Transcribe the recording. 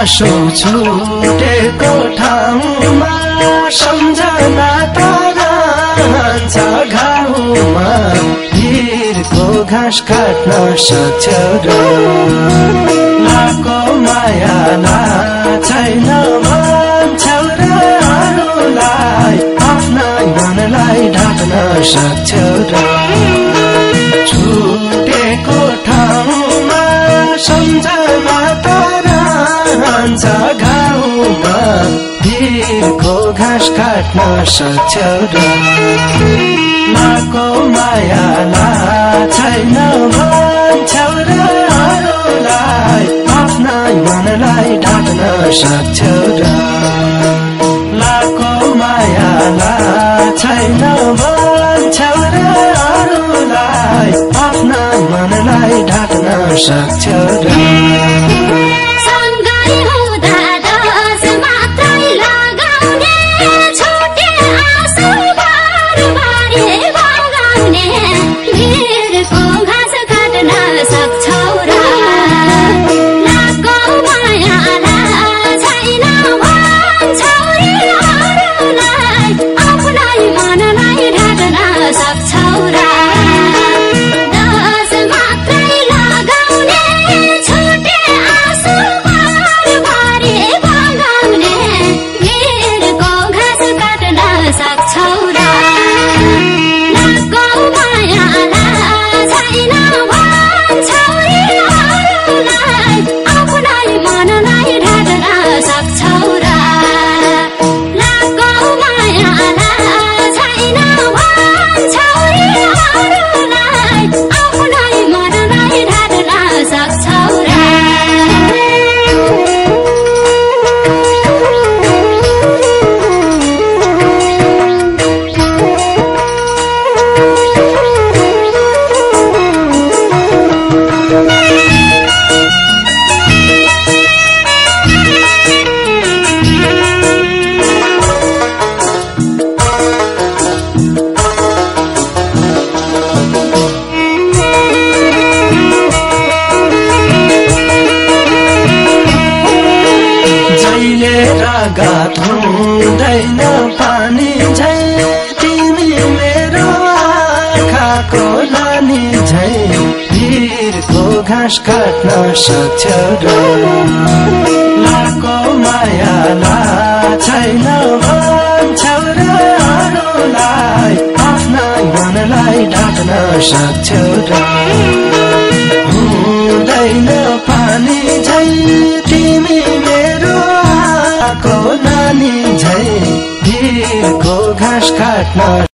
आँसु छुटेको ठाउँमा सम्झना तारान्छ घाउमा भिरको घाँस काट्न सक्छौ र लाको मायाला छैन मान्छौ र अरूलाई आफ्ना मनलाई ढाक्न सक्छौ र छुटेको ठाउँमा सम्झना तारान्छ घाउमा भिरको घाँस काट्न सक्छौ र लाको मायाला छैन मान्छौ र अरूलाई आफ्ना मनलाई ढाक्न सक्छौ र लाको मायाला छैन मान्छौ र अरूलाई आफ्ना मनलाई ढाक्न सक्छौ र रागात हुँदैन पानी झै तिमी मेरो आँखाको नानी झै भिरको घाँस काट्न सक्छौ र लाको मायाला छैन मान्छौ र अरूलाई आफ्ना मनलाई ढाक्न सक्छौ र हुँदैन पानी झै तिमी मेरो को नानी झै भिरको घाँस काट्न